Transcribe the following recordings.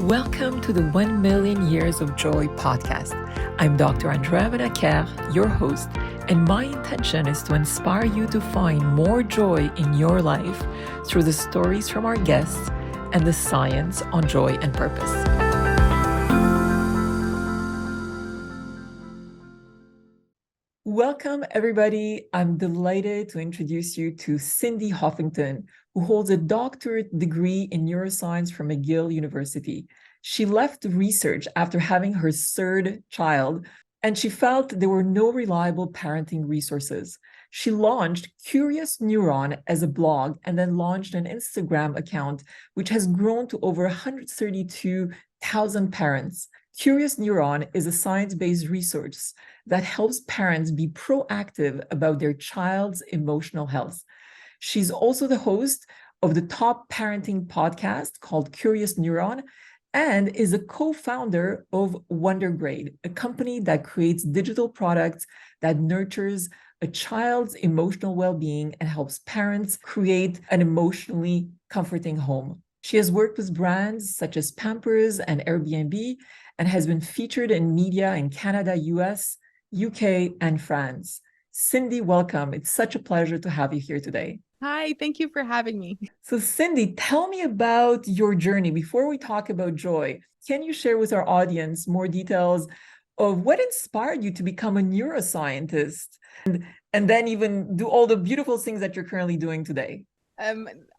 Welcome to the 1 Million Years of Joy podcast. I'm Dr. Andrea Benaker, your host, and my intention is to inspire you to find more joy in your life through the stories from our guests and the science on joy and purpose. Welcome, everybody. I'm delighted to introduce you to Cindy Hovington, who holds a doctorate degree in neuroscience from McGill University. She left research after having her third child, and she felt there were no reliable parenting resources. She launched Curious Neuron as a blog and then launched an Instagram account, which has grown to over 132,000 parents. Curious Neuron is a science-based resource that helps parents be proactive about their child's emotional health. She's also the host of the top parenting podcast called Curious Neuron and is a co-founder of Wondergrade, a company that creates digital products that nurtures a child's emotional well-being and helps parents create an emotionally comforting home. She has worked with brands such as Pampers and Airbnb and has been featured in media in Canada, US, UK, and France. Cindy, welcome. It's such a pleasure to have you here today. Hi, thank you for having me. So Cindy, tell me about your journey. Before we talk about joy, can you share with our audience more details of what inspired you to become a neuroscientist and then even do all the beautiful things that you're currently doing today?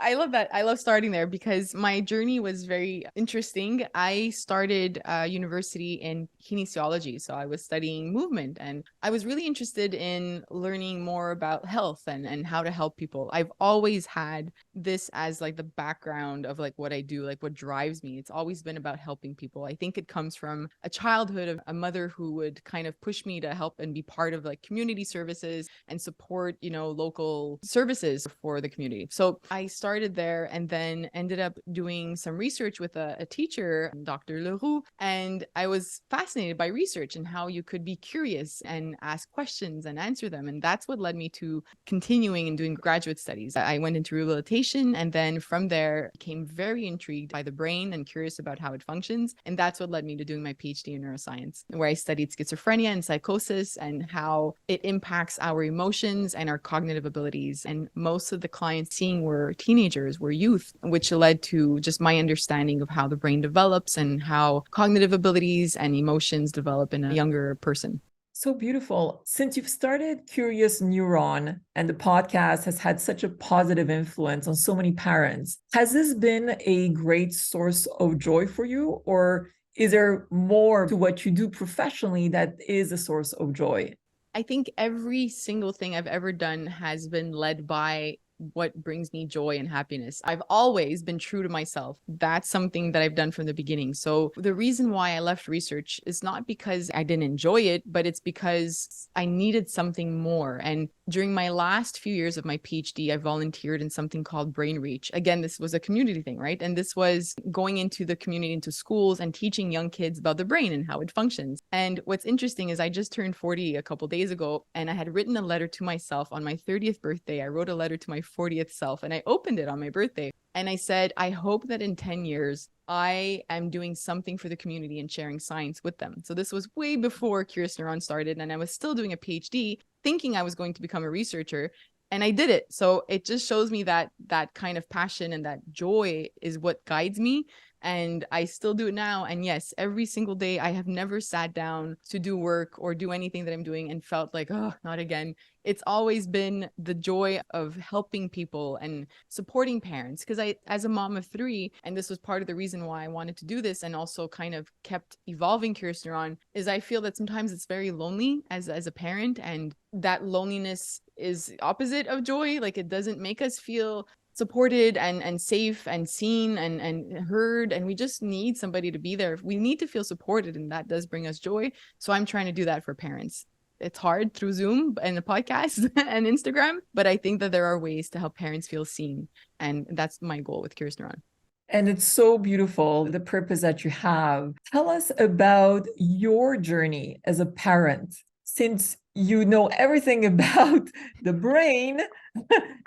I love that. I love starting there because my journey was very interesting. I started university in kinesiology, so I was studying movement, and I was really interested in learning more about health and how to help people. I've always had this as like the background of like what I do, like what drives me. It's always been about helping people. I think it comes from a childhood of a mother who would kind of push me to help and be part of like community services and support, local services for the community. So I started there and then ended up doing some research with a teacher, Dr. Leroux, and I was fascinated by research and how you could be curious and ask questions and answer them. And that's what led me to continuing and doing graduate studies. I went into rehabilitation, and then from there became very intrigued by the brain and curious about how it functions. And that's what led me to doing my PhD in neuroscience, where I studied schizophrenia and psychosis and how it impacts our emotions and our cognitive abilities. And most of the clients seeing were teenagers, were youth, which led to just my understanding of how the brain develops and how cognitive abilities and emotions develop in a younger person. So beautiful. Since you've started Curious Neuron and the podcast has had such a positive influence on so many parents, has this been a great source of joy for you, or is there more to what you do professionally that is a source of joy? I think every single thing I've ever done has been led by what brings me joy and happiness. I've always been true to myself. That's something that I've done from the beginning. So the reason why I left research is not because I didn't enjoy it, but it's because I needed something more. And during my last few years of my PhD, I volunteered in something called Brain Reach. Again, this was a community thing, right? And this was going into the community, into schools and teaching young kids about the brain and how it functions. And what's interesting is I just turned 40 a couple days ago, and I had written a letter to myself on my 30th birthday. I wrote a letter to my 40th self, and I opened it on my birthday. And I said, I hope that in 10 years, I am doing something for the community and sharing science with them. So this was way before Curious Neuron started, and I was still doing a PhD, thinking I was going to become a researcher, and I did it. So it just shows me that kind of passion and that joy is what guides me. And I still do it now. And yes, every single day, I have never sat down to do work or do anything that I'm doing and felt like, oh, not again. It's always been the joy of helping people and supporting parents. Because as a mom of 3, and this was part of the reason why I wanted to do this and also kind of kept evolving Curious Neuron, is I feel that sometimes it's very lonely as a parent. And that loneliness is opposite of joy. Like it doesn't make us feel supported and safe and seen and heard, and we just need somebody to be there. We need to feel supported, and that does bring us joy. So I'm trying to do that for parents. It's hard through Zoom and the podcast and Instagram, but I think that there are ways to help parents feel seen, and that's my goal with Curious Neuron. And it's so beautiful, the purpose that you have. Tell us about your journey as a parent. since you know everything about the brain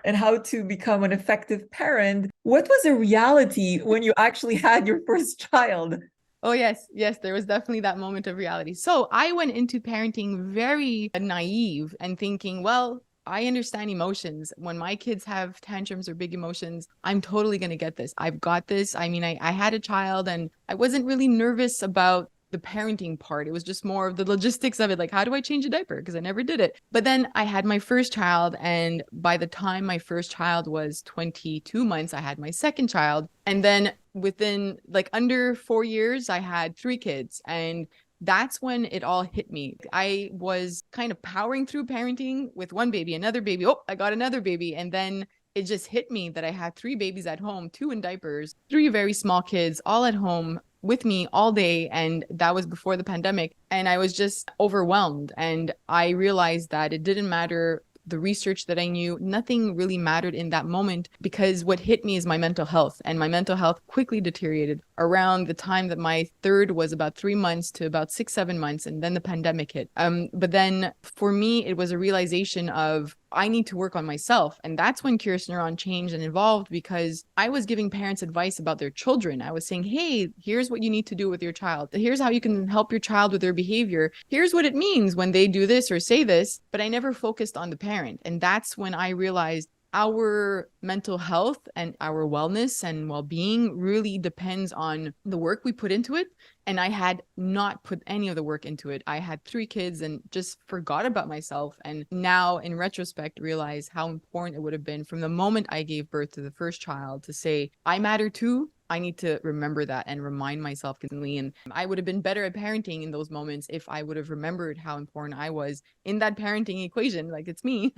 and how to become an effective parent, what was the reality when you actually had your first child? Oh, yes. Yes, there was definitely that moment of reality. So I went into parenting very naive and thinking, well, I understand emotions. When my kids have tantrums or big emotions, I'm totally going to get this. I've got this. I mean, I had a child and I wasn't really nervous about the parenting part. It was just more of the logistics of it. Like, how do I change a diaper? Because I never did it. But then I had my first child. And by the time my first child was 22 months, I had my second child. And then within like under 4 years, I had three kids. And that's when it all hit me. I was kind of powering through parenting with one baby, another baby. Oh, I got another baby. And then it just hit me that I had three babies at home, two in diapers, three very small kids, all at home with me all day. And that was before the pandemic. And I was just overwhelmed. And I realized that it didn't matter the research that I knew, nothing really mattered in that moment, because what hit me is my mental health, and my mental health quickly deteriorated around the time that my third was about 3 months to about 6, 7 months. And then the pandemic hit. But then for me, it was a realization of I need to work on myself. And that's when Curious Neuron changed and evolved, because I was giving parents advice about their children. I was saying, hey, here's what you need to do with your child. Here's how you can help your child with their behavior. Here's what it means when they do this or say this. But I never focused on the parent. And that's when I realized our mental health and our wellness and well-being really depends on the work we put into it. And I had not put any of the work into it. I had three kids and just forgot about myself. And now in retrospect, realize how important it would have been from the moment I gave birth to the first child to say, I matter too. I need to remember that and remind myself constantly. And I would have been better at parenting in those moments if I would have remembered how important I was in that parenting equation. Like, it's me,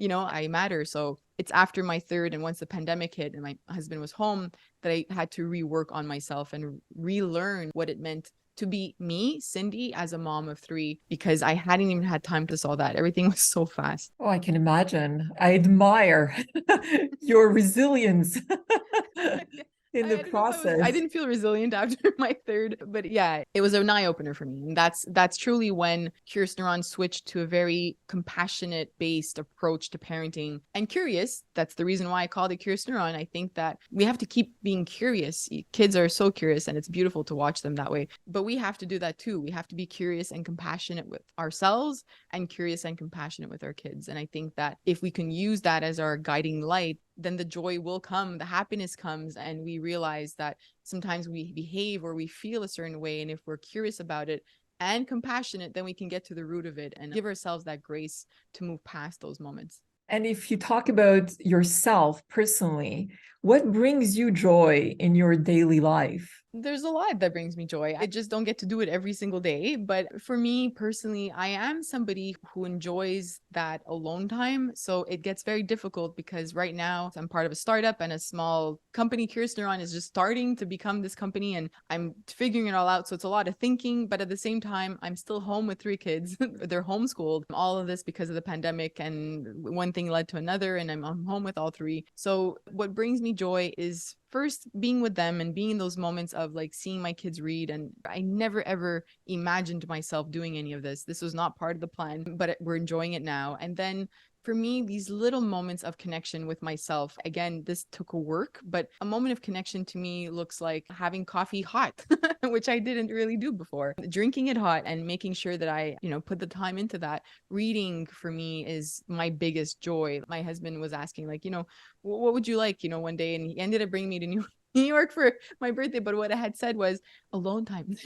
I matter. So it's after my third and once the pandemic hit and my husband was home that I had to rework on myself and relearn what it meant to be me, Cindy, as a mom of three, because I hadn't even had time to solve that. Everything was so fast. Oh, I can imagine. I admire your resilience in the I don't know if I process. didn't feel resilient after my third, but yeah, it was an eye opener for me. And that's truly when Curious Neuron switched to a very compassionate based approach to parenting and curious. That's the reason why I called it Curious Neuron. I think that we have to keep being curious. Kids are so curious and it's beautiful to watch them that way, but we have to do that too. We have to be curious and compassionate with ourselves and curious and compassionate with our kids. And I think that if we can use that as our guiding light, then the joy will come, the happiness comes, and we realize that sometimes we behave or we feel a certain way. And if we're curious about it and compassionate, then we can get to the root of it and give ourselves that grace to move past those moments. And if you talk about yourself personally, what brings you joy in your daily life? There's a lot that brings me joy. I just don't get to do it every single day. But for me personally, I am somebody who enjoys that alone time. So it gets very difficult because right now I'm part of a startup and a small company. Curious Neuron is just starting to become this company and I'm figuring it all out. So it's a lot of thinking, but at the same time, I'm still home with three kids. They're homeschooled. All of this because of the pandemic, and one thing led to another, and I'm home with all three. So what brings me joy is first being with them and being in those moments of like seeing my kids read. And I never ever imagined myself doing any of this. This was not part of the plan, but we're enjoying it now. And then for me, these little moments of connection with myself, again, this took a work, but a moment of connection to me looks like having coffee hot, which I didn't really do before. Drinking it hot and making sure that I, put the time into that. Reading for me is my biggest joy. My husband was asking like, what would you like, one day? And he ended up bringing me to New York for my birthday. But what I had said was alone time.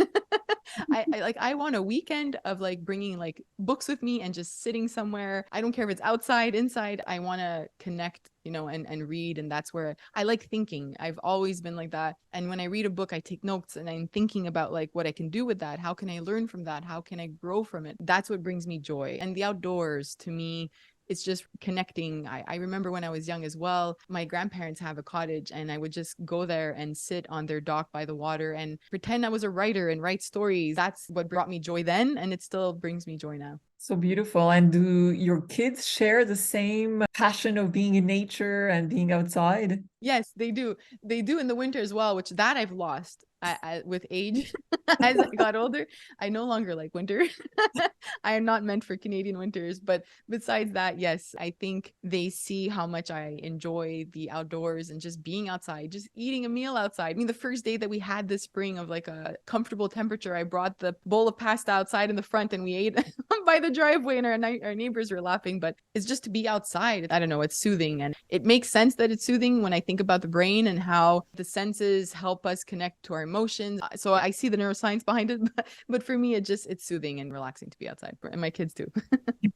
I want a weekend of like bringing like books with me and just sitting somewhere. I don't care if it's outside, inside. I want to connect, and read. And that's where I like thinking. I've always been like that. And when I read a book, I take notes and I'm thinking about like what I can do with that. How can I learn from that? How can I grow from it? That's what brings me joy. And the outdoors to me, it's just connecting. I remember when I was young as well, my grandparents have a cottage and I would just go there and sit on their dock by the water and pretend I was a writer and write stories. That's what brought me joy then. And it still brings me joy now. So beautiful. And do your kids share the same passion of being in nature and being outside? Yes, they do. They do in the winter as well, which that I've lost. with age, as I got older, I no longer like winter. I am not meant for Canadian winters. But besides that, yes, I think they see how much I enjoy the outdoors and just being outside, just eating a meal outside. I mean, the first day that we had this spring of like a comfortable temperature, I brought the bowl of pasta outside in the front and we ate by the driveway, and our neighbors were laughing. But it's just to be outside. I don't know, it's soothing. And it makes sense that it's soothing when I think about the brain and how the senses help us connect to our emotions. So I see the neuroscience behind it, but for me, it's soothing and relaxing to be outside, and my kids too.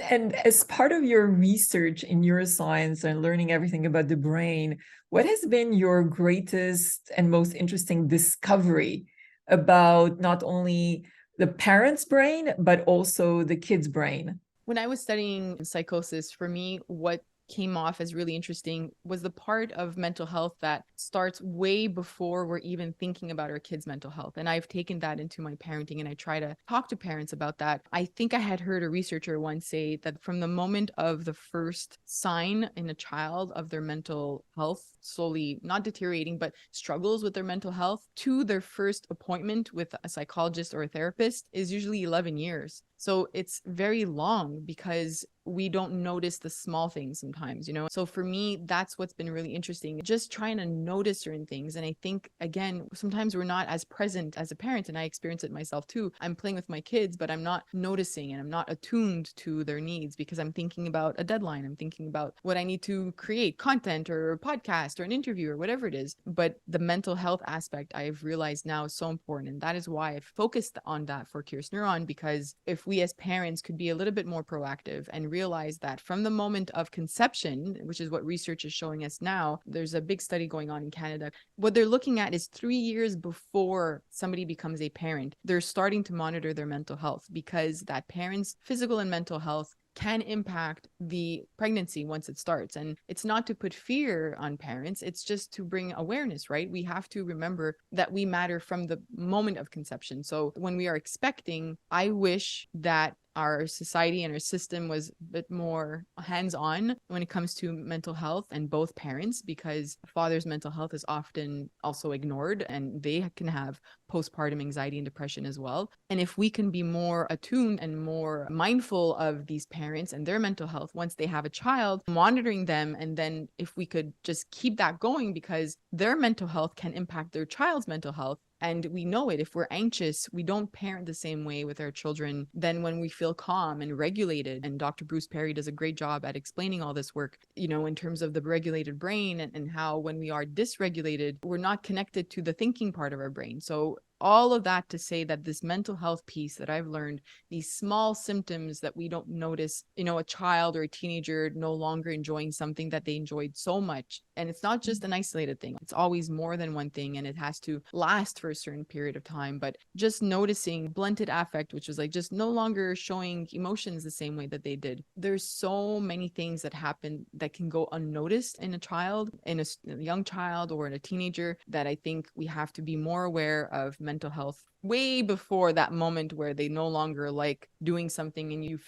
And as part of your research in neuroscience and learning everything about the brain, what has been your greatest and most interesting discovery about not only the parent's brain, but also the kid's brain? When I was studying psychosis, for me, what came off as really interesting was the part of mental health that starts way before we're even thinking about our kids' mental health. And I've taken that into my parenting, and I try to talk to parents about that. I think I had heard a researcher once say that from the moment of the first sign in a child of their mental health slowly not deteriorating, but struggles with their mental health, to their first appointment with a psychologist or a therapist is usually 11 years. So it's very long because we don't notice the small things sometimes, you know? So for me, that's what's been really interesting, just trying to notice certain things. And I think, again, sometimes we're not as present as a parent, and I experience it myself too. I'm playing with my kids, but I'm not noticing and I'm not attuned to their needs because I'm thinking about a deadline. I'm thinking about what I need to create, content or a podcast or an interview or whatever it is. But the mental health aspect, I've realized now, is so important. And that is why I've focused on that for Curious Neuron, because if we as parents could be a little bit more proactive and realize that from the moment of conception, which is what research is showing us now, there's a big study going on in Canada. What they're looking at is 3 years before somebody becomes a parent, they're starting to monitor their mental health, because that parent's physical and mental health can impact the pregnancy once it starts. And it's not to put fear on parents, it's just to bring awareness, right? We have to remember that we matter from the moment of conception. So when we are expecting, I wish that our society and our system was a bit more hands-on when it comes to mental health and both parents, because father's mental health is often also ignored and they can have postpartum anxiety and depression as well. And if we can be more attuned and more mindful of these parents and their mental health once they have a child, monitoring them, and then if we could just keep that going, because their mental health can impact their child's mental health. And we know it. If we're anxious, we don't parent the same way with our children than when we feel calm and regulated. And Dr. Bruce Perry does a great job at explaining all this work, you know, in terms of the regulated brain and how when we are dysregulated, we're not connected to the thinking part of our brain. So all of that to say that this mental health piece that I've learned, these small symptoms that we don't notice, you know, a child or a teenager no longer enjoying something that they enjoyed so much. And it's not just an isolated thing. It's always more than one thing, and it has to last for a certain period of time. But just noticing blunted affect, which was like just no longer showing emotions the same way that they did. There's so many things that happen that can go unnoticed in a child, in a young child or in a teenager, that I think we have to be more aware of mental health way before that moment where they no longer like doing something, and you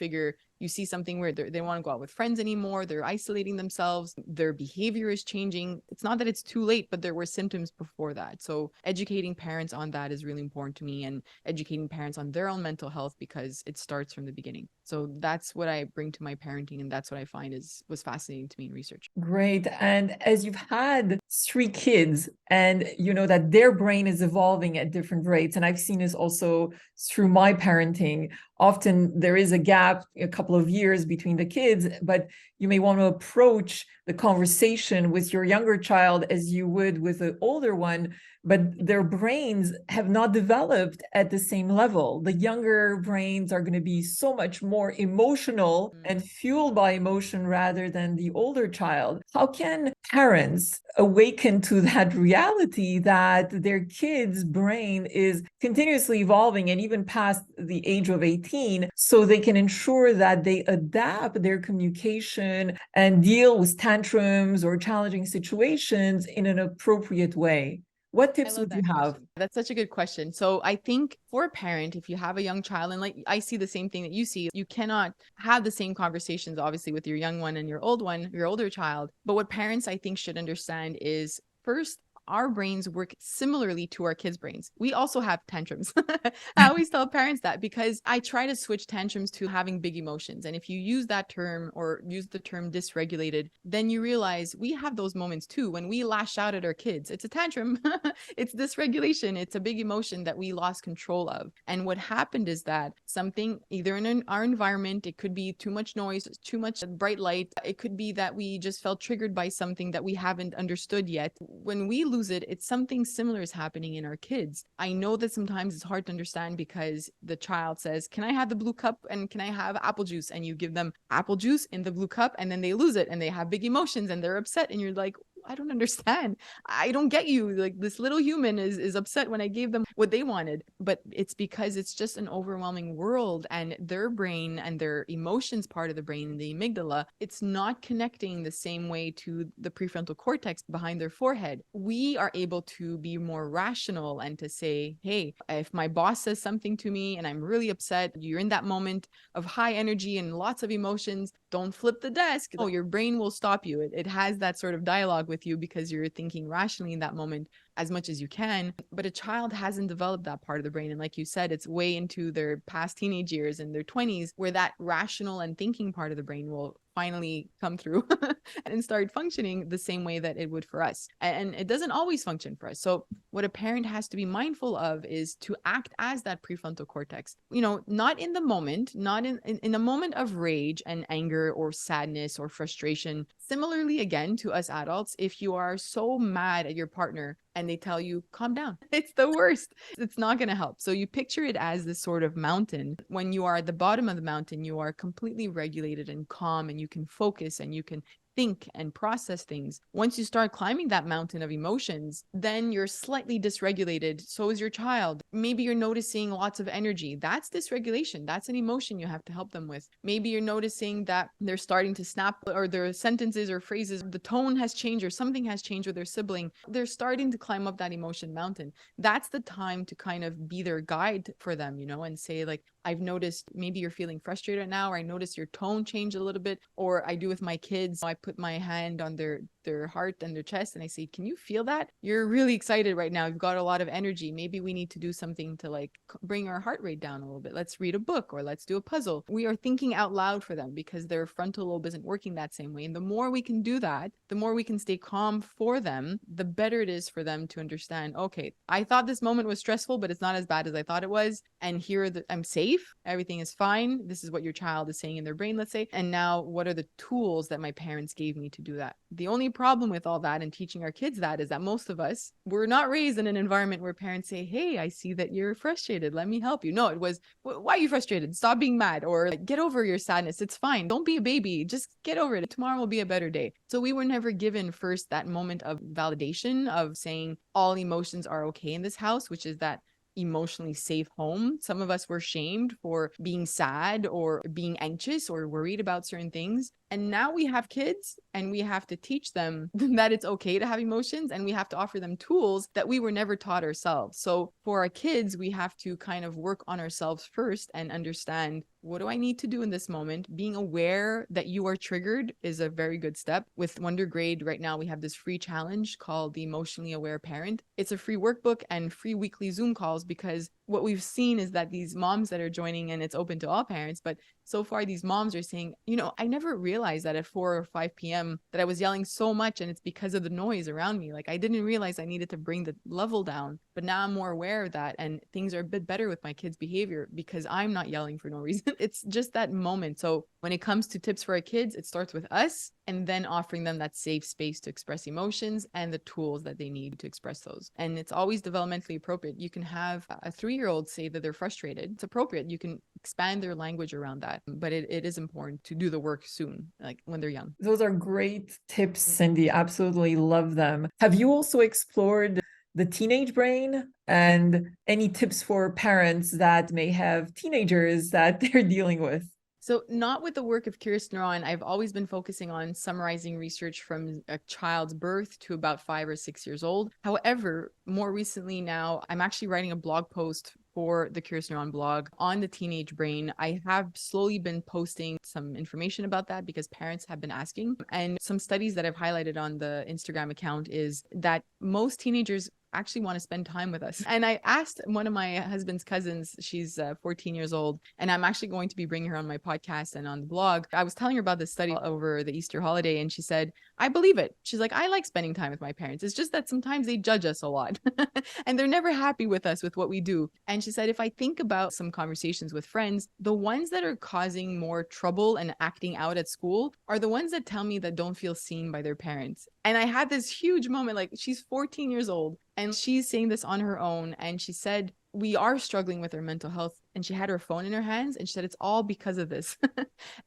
see something where they want to go out with friends anymore, they're isolating themselves, their behavior is changing. It's not that it's too late, but there were symptoms before that. So educating parents on that is really important to me, and educating parents on their own mental health, because it starts from the beginning. So that's what I bring to my parenting, and that's what I find was fascinating to me in research. Great. And as you've had 3 kids, and you know that their brain is evolving at different rates, and I've seen this also through my parenting. Often there is a gap, a couple of years between the kids, but you may want to approach the conversation with your younger child as you would with the older one, but their brains have not developed at the same level. The younger brains are going to be so much more emotional and fueled by emotion rather than the older child. How can parents awaken to that reality that their kid's brain is continuously evolving and even past the age of 18, so they can ensure that they adapt their communication and deal with tantrums or challenging situations in an appropriate way? What tips would you have? That's such a good question. So I think for a parent, if you have a young child, and like I see the same thing that you see, you cannot have the same conversations, obviously, with your young one and your old one, your older child. But what parents, I think, should understand is, first, our brains work similarly to our kids' brains. We also have tantrums. I always tell parents that because I try to switch tantrums to having big emotions. And if you use that term or use the term dysregulated, then you realize we have those moments too. When we lash out at our kids, it's a tantrum. It's dysregulation. It's a big emotion that we lost control of. And what happened is that something either in our environment, it could be too much noise, too much bright light. It could be that we just felt triggered by something that we haven't understood yet. When we lose it, it's something similar is happening in our kids. I know that sometimes it's hard to understand because the child says, can I have the blue cup and can I have apple juice? And you give them apple juice in the blue cup and then they lose it and they have big emotions and they're upset. And you're like, I don't understand. I don't get you. Like this little human is upset when I gave them what they wanted. But it's because it's just an overwhelming world and their brain and their emotions part of the brain, the amygdala, it's not connecting the same way to the prefrontal cortex behind their forehead. We are able to be more rational and to say, hey, if my boss says something to me and I'm really upset, you're in that moment of high energy and lots of emotions, don't flip the desk. Oh, your brain will stop you. It has that sort of dialogue with you because you're thinking rationally in that moment as much as you can. But a child hasn't developed that part of the brain. And like you said, it's way into their past teenage years and their 20s where that rational and thinking part of the brain will finally come through and start functioning the same way that it would for us. And it doesn't always function for us. So what a parent has to be mindful of is to act as that prefrontal cortex, not in the moment, not in a moment of rage and anger or sadness or frustration. Similarly, again, to us adults, if you are so mad at your partner and they tell you, calm down, it's the worst. It's not going to help. So you picture it as this sort of mountain. When you are at the bottom of the mountain, you are completely regulated and calm and you can focus and you can think and process things. Once you start climbing that mountain of emotions, then you're slightly dysregulated. So is your child. Maybe you're noticing lots of energy. That's dysregulation. That's an emotion you have to help them with. Maybe you're noticing that they're starting to snap or their sentences or phrases, the tone has changed or something has changed with their sibling. They're starting to climb up that emotion mountain. That's the time to kind of be their guide for them, and say like, I've noticed maybe you're feeling frustrated now, or I noticed your tone changed a little bit, or I do with my kids. I put my hand on their heart and their chest and I say, can you feel that? You're really excited right now. You've got a lot of energy. Maybe we need to do something to like bring our heart rate down a little bit. Let's read a book or let's do a puzzle. We are thinking out loud for them because their frontal lobe isn't working that same way. And the more we can do that, the more we can stay calm for them, the better it is for them to understand, okay, I thought this moment was stressful, but it's not as bad as I thought it was. And here I'm safe. Everything is fine. This is what your child is saying in their brain, let's say. And now what are the tools that my parents gave me to do that? The only problem with all that and teaching our kids that is that most of us were not raised in an environment where parents say, hey, I see that you're frustrated. Let me help you. No, it was, why are you frustrated? Stop being mad, or get over your sadness. It's fine. Don't be a baby. Just get over it. Tomorrow will be a better day. So we were never given first that moment of validation of saying all emotions are okay in this house, which is that emotionally safe home. Some of us were shamed for being sad or being anxious or worried about certain things. And now we have kids and we have to teach them that it's okay to have emotions, and we have to offer them tools that we were never taught ourselves. So for our kids, we have to kind of work on ourselves first and understand, what do I need to do in this moment? Being aware that you are triggered is a very good step. With Wonder Grade right now, we have this free challenge called the Emotionally Aware Parent. It's a free workbook and free weekly Zoom calls, because what we've seen is that these moms that are joining, and it's open to all parents, but so far these moms are saying, I never realized that at 4 or 5 p.m. that I was yelling so much, and it's because of the noise around me. Like I didn't realize I needed to bring the level down, but now I'm more aware of that, and things are a bit better with my kids' behavior because I'm not yelling for no reason. It's just that moment. So when it comes to tips for our kids, it starts with us, and then offering them that safe space to express emotions and the tools that they need to express those. And it's always developmentally appropriate. You can have a 3-year-old say that they're frustrated. It's appropriate. You can expand their language around that. But it is important to do the work soon, like when they're young. Those are great tips, Cindy. Absolutely love them. Have you also explored the teenage brain, and any tips for parents that may have teenagers that they're dealing with? So not with the work of Kirsten Neuron. I've always been focusing on summarizing research from a child's birth to about 5 or 6 years old. However, more recently now, I'm actually writing a blog post for the Curious Neuron blog on the teenage brain. I have slowly been posting some information about that because parents have been asking. And some studies that I've highlighted on the Instagram account is that most teenagers actually want to spend time with us. And I asked one of my husband's cousins, she's 14 years old, and I'm actually going to be bringing her on my podcast and on the blog. I was telling her about this study over the Easter holiday, and she said, I believe it. She's like, I like spending time with my parents. It's just that sometimes they judge us a lot and they're never happy with us with what we do. And she said, if I think about some conversations with friends, the ones that are causing more trouble and acting out at school are the ones that tell me that don't feel seen by their parents. And I had this huge moment, like she's 14 years old and she's saying this on her own. And she said, we are struggling with our mental health. And she had her phone in her hands and she said, it's all because of this.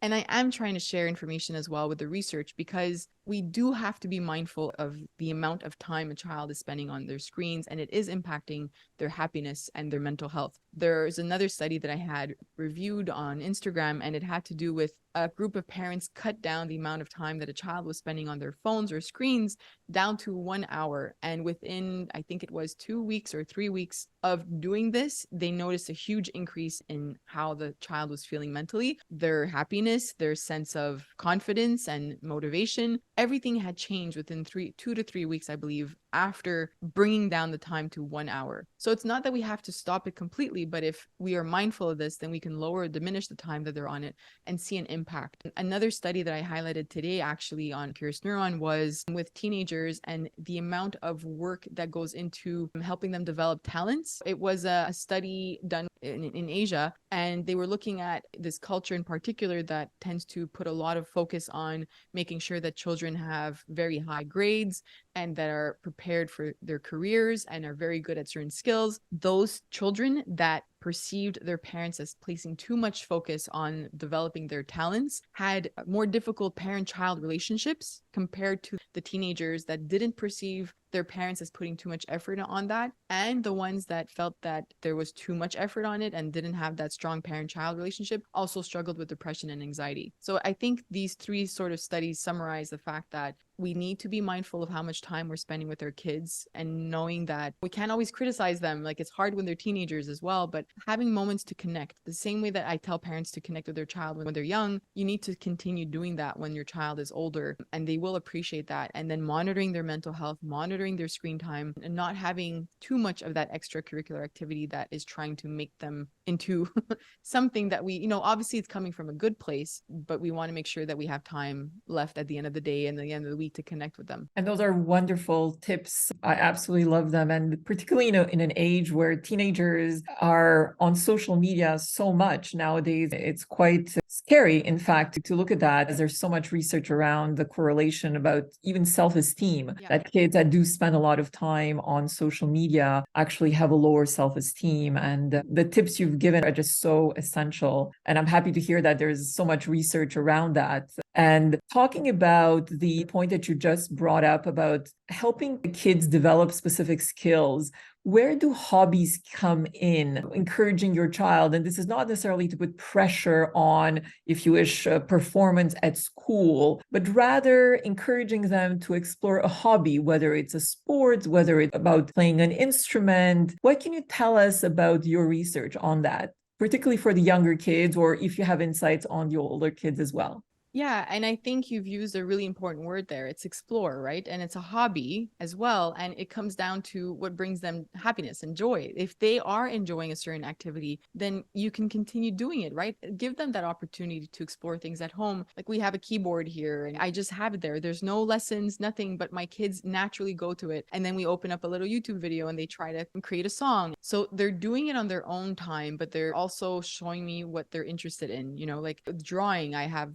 And I am trying to share information as well with the research because we do have to be mindful of the amount of time a child is spending on their screens, and it is impacting their happiness and their mental health. There's another study that I had reviewed on Instagram, and it had to do with a group of parents cut down the amount of time that a child was spending on their phones or screens down to 1 hour. And within, I think it was 2 weeks or 3 weeks of doing this, they noticed a huge increase in how the child was feeling mentally, their happiness, their sense of confidence and motivation. Everything had changed within 2 to 3 weeks, I believe, after bringing down the time to 1 hour. So it's not that we have to stop it completely, but if we are mindful of this, then we can lower or diminish the time that they're on it and see an impact. Another study that I highlighted today actually on Curious Neuron was with teenagers and the amount of work that goes into helping them develop talents. It was a study done in Asia, and they were looking at this culture in particular that tends to put a lot of focus on making sure that children have very high grades and that are prepared for their careers and are very good at certain skills. Those children that perceived their parents as placing too much focus on developing their talents had more difficult parent-child relationships compared to the teenagers that didn't perceive their parents as putting too much effort on that, and the ones that felt that there was too much effort on it and didn't have that strong parent-child relationship also struggled with depression and anxiety. So I think these three sort of studies summarize the fact that we need to be mindful of how much time we're spending with our kids and knowing that we can't always criticize them. Like, it's hard when they're teenagers as well, but having moments to connect, the same way that I tell parents to connect with their child when they're young, you need to continue doing that when your child is older, and they will appreciate that. And then monitoring their mental health, monitoring their screen time, and not having too much of that extracurricular activity that is trying to make them into something that we, obviously it's coming from a good place, but we want to make sure that we have time left at the end of the day and the end of the week to connect with them. And those are wonderful tips. I absolutely love them. And particularly, in an age where teenagers are on social media so much nowadays, it's quite scary, in fact, to look at that, as there's so much research around the correlation about even self-esteem, that kids that do spend a lot of time on social media actually have a lower self-esteem. And the tips you've given are just so essential. And I'm happy to hear that there's so much research around that. And talking about the point that you just brought up about helping kids develop specific skills, where do hobbies come in, encouraging your child? And this is not necessarily to put pressure on, if you wish, performance at school, but rather encouraging them to explore a hobby, whether it's a sport, whether it's about playing an instrument. What can you tell us about your research on that, particularly for the younger kids, or if you have insights on the older kids as well? Yeah, and I think you've used a really important word there. It's explore, right? And it's a hobby as well. And it comes down to what brings them happiness and joy. If they are enjoying a certain activity, then you can continue doing it, right? Give them that opportunity to explore things at home. Like, we have a keyboard here and I just have it there. There's no lessons, nothing, but my kids naturally go to it. And then we open up a little YouTube video and they try to create a song. So they're doing it on their own time, but they're also showing me what they're interested in, like drawing. I have,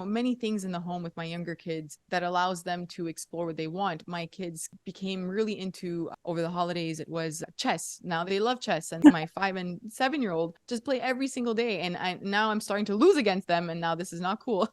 many things in the home with my younger kids that allows them to explore what they want. My kids became really into, over the holidays, it was chess. Now they love chess, and my 5 and 7-year-old just play every single day. And now I'm starting to lose against them, and now this is not cool.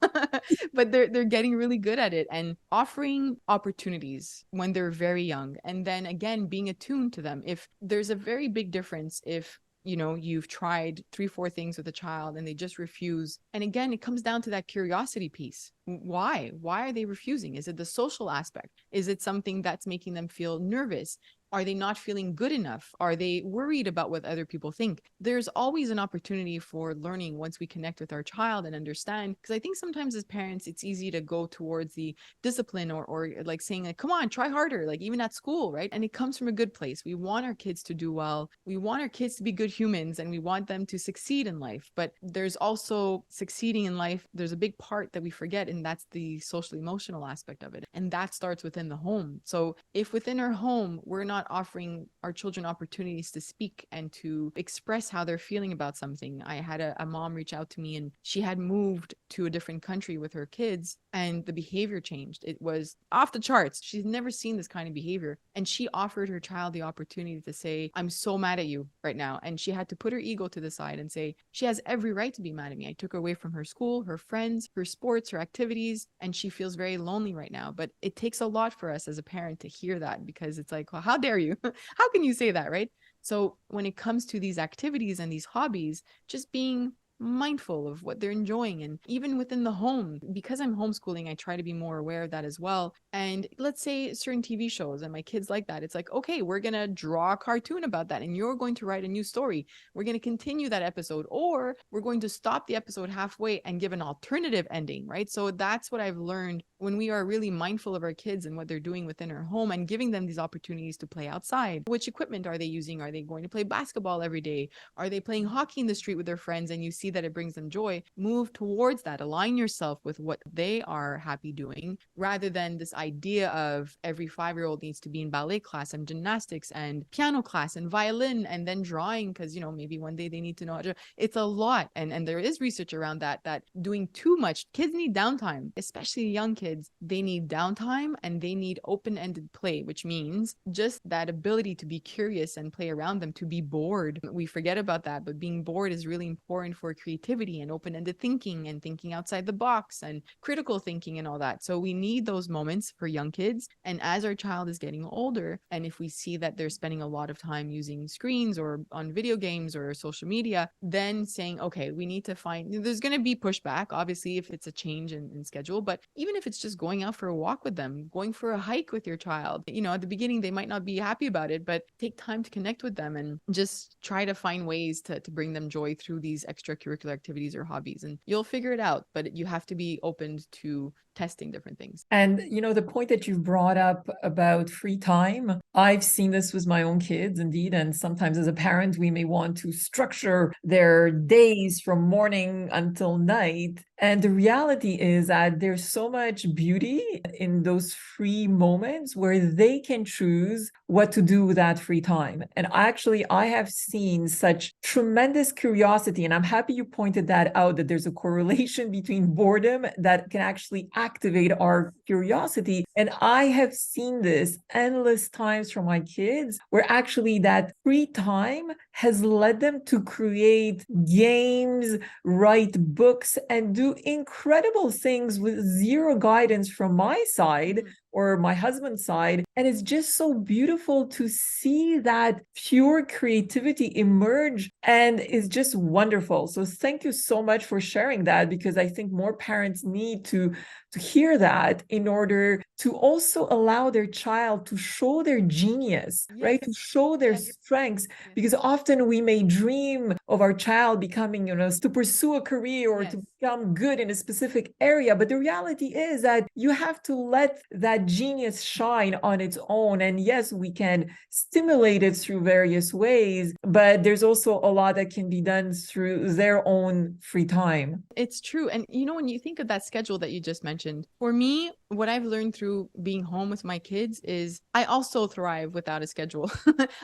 But they're getting really good at it, and offering opportunities when they're very young, and then again being attuned to them. If there's a very big difference if you've tried 3-4 things with a child and they just refuse. And again, it comes down to that curiosity piece. Why are they refusing? Is it the social aspect? Is it something that's making them feel nervous? Are they not feeling good enough? Are they worried about what other people think? There's always an opportunity for learning once we connect with our child and understand. Because I think sometimes as parents, it's easy to go towards the discipline or like saying like, come on, try harder, like even at school, right? And it comes from a good place. We want our kids to do well. We want our kids to be good humans and we want them to succeed in life. But there's also succeeding in life. There's a big part that we forget, and that's the social emotional aspect of it. And that starts within the home. So if within our home, we're not offering our children opportunities to speak and to express how they're feeling about something. I had a mom reach out to me, and she had moved to a different country with her kids, and the behavior changed. It was off the charts. She's never seen this kind of behavior. And she offered her child the opportunity to say, I'm so mad at you right now. And she had to put her ego to the side and say, she has every right to be mad at me. I took her away from her school, her friends, her sports, her activities, and she feels very lonely right now. But it takes a lot for us as a parent to hear that, because it's like, well, how dare you? How can you say that, right? So when it comes to these activities and these hobbies, just being mindful of what they're enjoying. And even within the home, because I'm homeschooling, I try to be more aware of that as well. And let's say certain TV shows and my kids like that, it's like, okay, we're going to draw a cartoon about that and you're going to write a new story. We're going to continue that episode, or we're going to stop the episode halfway and give an alternative ending, right? So that's what I've learned when we are really mindful of our kids and what they're doing within our home and giving them these opportunities to play outside. Which equipment are they using? Are they going to play basketball every day? Are they playing hockey in the street with their friends and you see that it brings them joy? Move towards that. Align yourself with what they are happy doing, rather than this idea of every 5-year-old needs to be in ballet class and gymnastics and piano class and violin and then drawing because, you know, maybe one day they need to know how to. It's a lot. And there is research around that doing too much, kids need downtime, especially young kids. They need downtime and they need open-ended play, which means just that ability to be curious and play around them, to be bored. We forget about that, but being bored is really important for creativity and open-ended thinking and thinking outside the box and critical thinking and all that. So we need those moments for young kids. And as our child is getting older, and if we see that they're spending a lot of time using screens or on video games or social media, then saying, okay, we need to find, there's going to be pushback, obviously, if it's a change in schedule, but even if it's just going out for a walk with them, going for a hike with your child, you know, at the beginning, they might not be happy about it, but take time to connect with them and just try to find ways to bring them joy through these extracurricular activities or hobbies, and you'll figure it out. But you have to be open to testing different things. And, you know, the point that you brought up about free time, I've seen this with my own kids, indeed. And sometimes as a parent, we may want to structure their days from morning until night. And the reality is that there's so much beauty in those free moments where they can choose what to do with that free time. And actually, I have seen such tremendous curiosity, and I'm happy you pointed that out, that there's a correlation between boredom that can actually activate our curiosity. And I have seen this endless times from my kids, where actually that free time has led them to create games, write books, and do incredible things with zero guidance from my side or my husband's side. And it's just so beautiful to see that pure creativity emerge, and it's just wonderful. So thank you so much for sharing that, because I think more parents need to hear that in order to also allow their child to show their genius, right? To show their strengths, because often we may dream of our child becoming, you know, to pursue a career or to become good in a specific area. But the reality is that you have to let that genius shine on its own. And yes, we can stimulate it through various ways, but there's also a lot that can be done through their own free time. It's true. And you know, when you think of that schedule that you just mentioned, for me, what I've learned through being home with my kids is I also thrive without a schedule.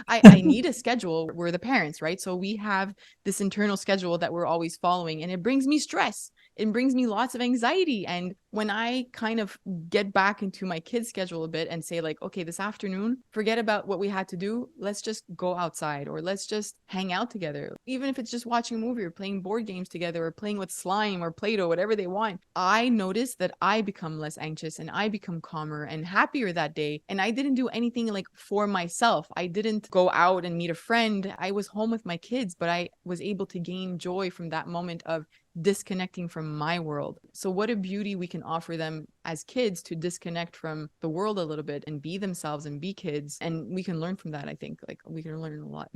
I need a schedule. We're the parents, right? So we have this internal schedule that we're always following, and it brings me stress. It brings me lots of anxiety. And when I kind of get back into my kids' schedule a bit and say like, okay, this afternoon, forget about what we had to do. Let's just go outside, or let's just hang out together. Even if it's just watching a movie or playing board games together or playing with slime or Play-Doh, whatever they want. I notice that I become less anxious purpose and I become calmer and happier that day. And I didn't do anything like for myself. I didn't go out and meet a friend. I was home with my kids, but I was able to gain joy from that moment of disconnecting from my world. So what a beauty we can offer them as kids to disconnect from the world a little bit and be themselves and be kids. And we can learn from that. I think like we can learn a lot.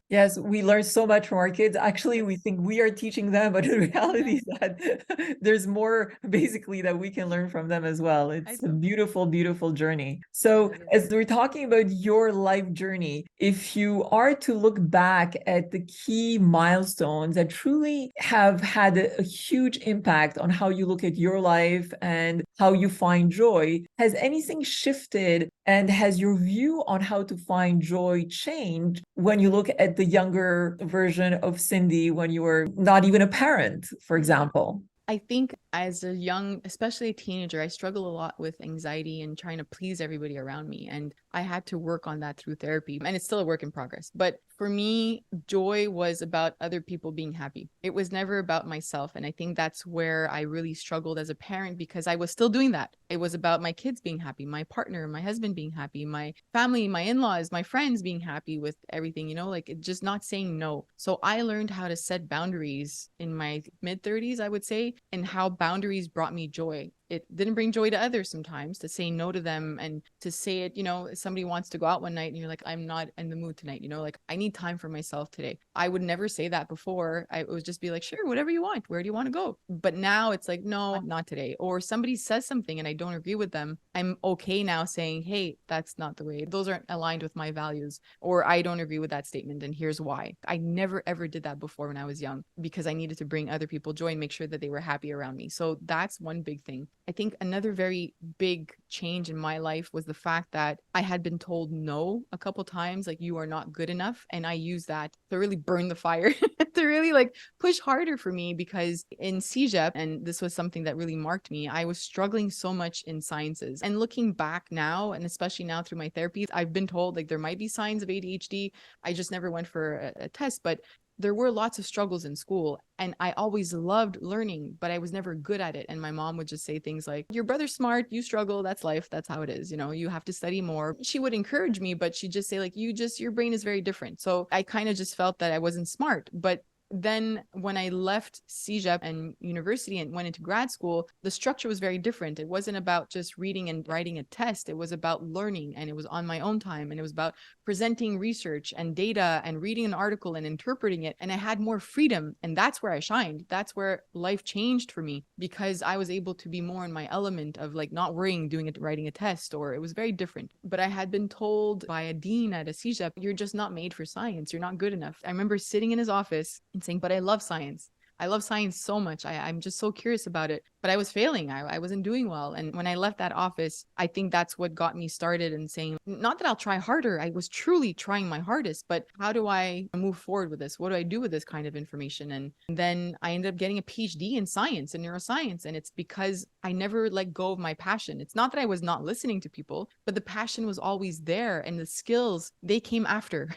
Yes, we learn so much from our kids. Actually, we think we are teaching them, but the reality is that there's more basically that we can learn from them as well. It's a beautiful, beautiful journey. So, as we're talking about your life journey, if you are to look back at the key milestones that truly have had a huge impact on how you look at your life and how you find joy, has anything shifted and has your view on how to find joy changed when you look at the younger version of Cindy when you were not even a parent, for example? I think as a young, especially a teenager, I struggle a lot with anxiety and trying to please everybody around me. And I had to work on that through therapy. And it's still a work in progress. But for me, joy was about other people being happy. It was never about myself. And I think that's where I really struggled as a parent because I was still doing that. It was about my kids being happy, my partner, my husband being happy, my family, my in-laws, my friends being happy with everything, like just not saying no. So I learned how to set boundaries in my mid-30s, I would say, and how boundaries brought me joy. It didn't bring joy to others sometimes to say no to them and to say it, somebody wants to go out one night and you're like, I'm not in the mood tonight, like I need time for myself today. I would never say that before. I would just be like, sure, whatever you want. Where do you want to go? But now it's like, no, not today. Or somebody says something and I don't agree with them. I'm okay now saying, hey, that's not the way. Those aren't aligned with my values. Or I don't agree with that statement. And here's why. I never, ever did that before when I was young because I needed to bring other people joy and make sure that they were happy around me. So that's one big thing. I think another very big change in my life was the fact that I had been told no a couple times, like you are not good enough. And I used that to really burn the fire, to really like push harder for me because in CEGEP, and this was something that really marked me, I was struggling so much in sciences. And looking back now, and especially now through my therapies, I've been told like there might be signs of ADHD. I just never went for a test, but there were lots of struggles in school and I always loved learning, but I was never good at it. And my mom would just say things like, your brother's smart, you struggle, that's life, that's how it is. You have to study more. She would encourage me, but she'd just say like, your brain is very different. So I kind of just felt that I wasn't smart, but then when I left CEGEP and university and went into grad school, the structure was very different. It wasn't about just reading and writing a test. It was about learning and it was on my own time. And it was about presenting research and data and reading an article and interpreting it. And I had more freedom. And that's where I shined. That's where life changed for me because I was able to be more in my element of like not worrying, writing a test, or it was very different. But I had been told by a dean at a CEGEP, you're just not made for science. You're not good enough. I remember sitting in his office and saying, but I love science. I love science so much. I'm just so curious about it, but I was failing. I wasn't doing well. And when I left that office, I think that's what got me started and saying, not that I'll try harder. I was truly trying my hardest, but how do I move forward with this? What do I do with this kind of information? And then I ended up getting a PhD in science and neuroscience. And it's because I never let go of my passion. It's not that I was not listening to people, but the passion was always there. And the skills, they came after.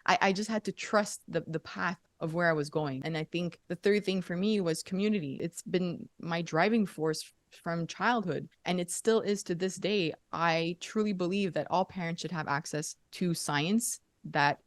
I just had to trust the path of where I was going. And I think the third thing for me was community. It's been my driving force from childhood, and it still is to this day. I truly believe that all parents should have access to science that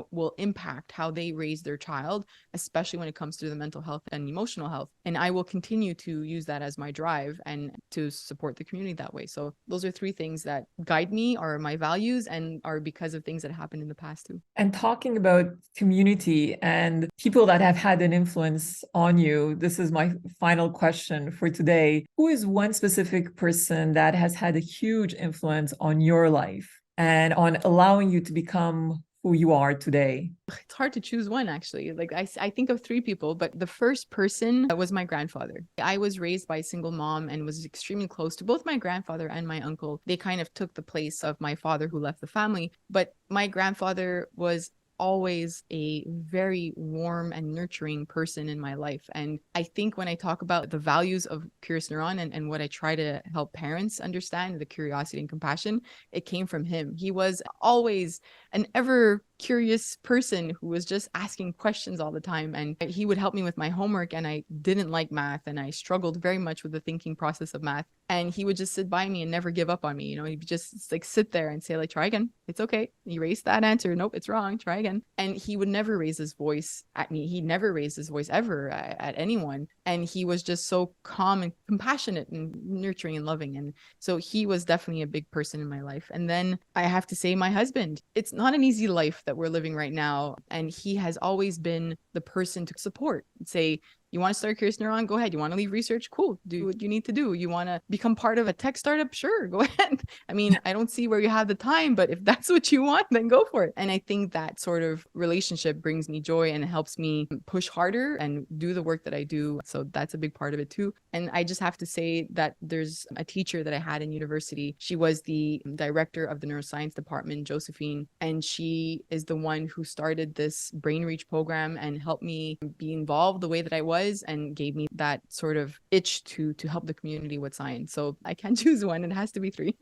will impact how they raise their child, especially when it comes to the mental health and emotional health. And I will continue to use that as my drive and to support the community that way. So those are three things that guide me, are my values, and are because of things that happened in the past too. And talking about community and people that have had an influence on you, this is my final question for today. Who is one specific person that has had a huge influence on your life and on allowing you to become who you are today? It's hard to choose one, actually. Like I think of three people, but the first person was my grandfather. I was raised by a single mom and was extremely close to both my grandfather and my uncle. They kind of took the place of my father who left the family, but my grandfather was always a very warm and nurturing person in my life. And I think when I talk about the values of Curious Neuron and what I try to help parents understand, the curiosity and compassion, it came from him. He was always an ever curious person who was just asking questions all the time. And he would help me with my homework, and I didn't like math and I struggled very much with the thinking process of math. And he would just sit by me and never give up on me. You know, he'd just like sit there and say like, try again. It's okay. Erase that answer. Nope, it's wrong. Try again. And he would never raise his voice at me. He never raised his voice ever at anyone. And he was just so calm and compassionate and nurturing and loving. And so he was definitely a big person in my life. And then I have to say, my husband, it's not an easy life that we're living right now. And he has always been the person to support, say, you want to start Curious Neuron? Go ahead. You want to leave research? Cool. Do what you need to do. You want to become part of a tech startup? Sure, go ahead. I mean, I don't see where you have the time, but if that's what you want, then go for it. And I think that sort of relationship brings me joy and helps me push harder and do the work that I do. So that's a big part of it too. And I just have to say that there's a teacher that I had in university. She was the director of the neuroscience department, Josephine, and she is the one who started this Brain Reach program and helped me be involved the way that I was, and gave me that sort of itch to help the community with science. So I can't choose one. It has to be three.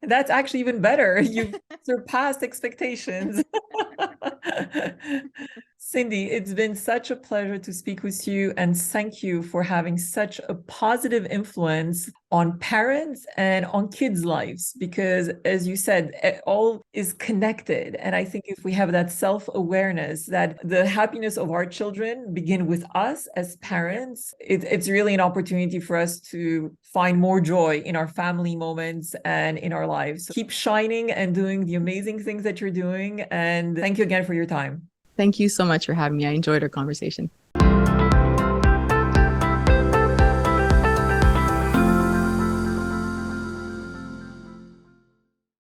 That's actually even better. You've surpassed expectations. Cindy, it's been such a pleasure to speak with you, and thank you for having such a positive influence on parents and on kids' lives, because as you said, it all is connected. And I think if we have that self-awareness that the happiness of our children begin with us as parents, it's really an opportunity for us to find more joy in our family moments and in our lives. Keep shining and doing the amazing things that you're doing. And thank you again for your time. Thank you so much for having me. I enjoyed our conversation.